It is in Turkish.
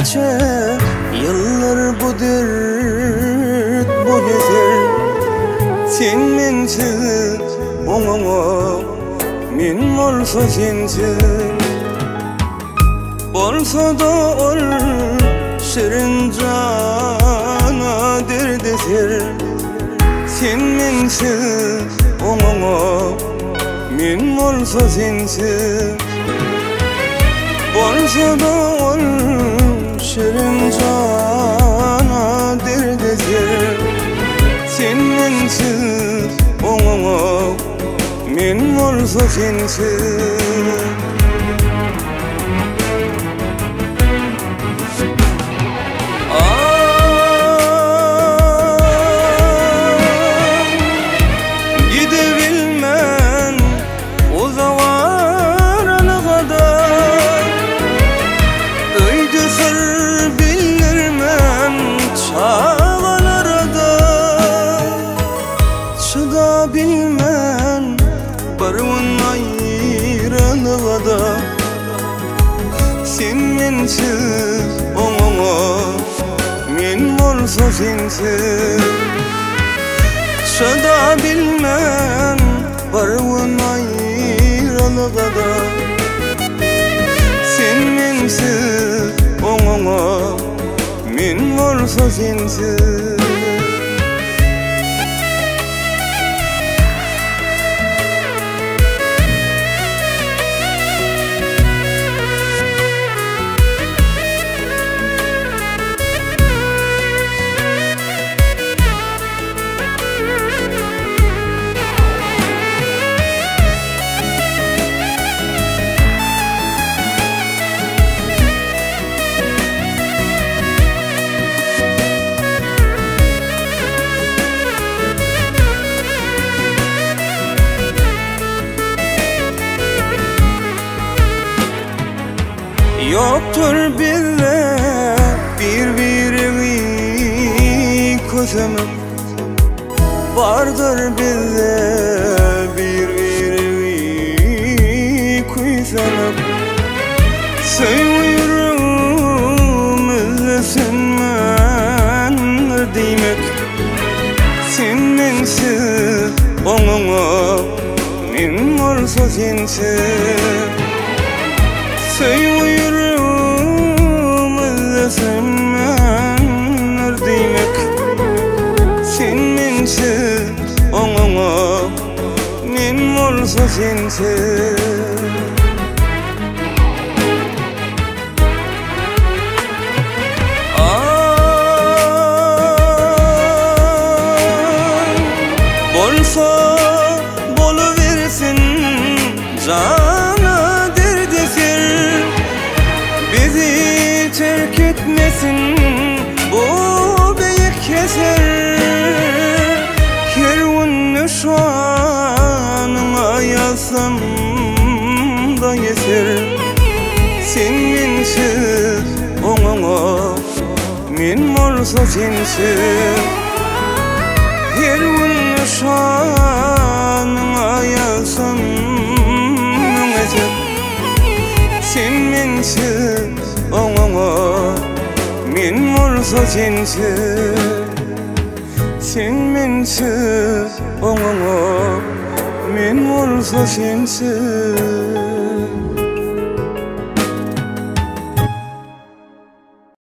neçe yıllar bu dert bu gezer. Sen mensiz oňaňa men bolsa sensiz. Bolsa da ol şirin cana derd eser. Sen mensiz oňaňa men bolsa sensiz. Bolsa da ol şirin cana derd eser. Sen mensiz oňaňa men bolsa sensiz. Bilmem barwyn aýrylygda. Sen mensiz oňaňa men bolsa sensiz. Şada bilmem barwyn aýrylygda. Sen mensiz oňaňa men bolsa sensiz. Yoktur bizde birbirimiz közümüz. Vardır bizde birbirimiz kuysanıp. Söýüyorum sen mendir diýmek. Sen mensiz oňaňa men bolsa sensiz. Söýüyorum sen mendir diýmek. Sen mensiz oňaňa men bolsa sensiz. Bolsa boluversin cana derd eser. Bizi terk etmesin bu beýik keser. Her gün şanyňa ýazsam da yeser. Sen mensiz oňaňa men bolsa sensiz. Her gün şanyňa ýazsam öňeser. Sen mensiz oňaňa men bolsa sensiz. Sen mensiz oňaňa men bolsa sensiz.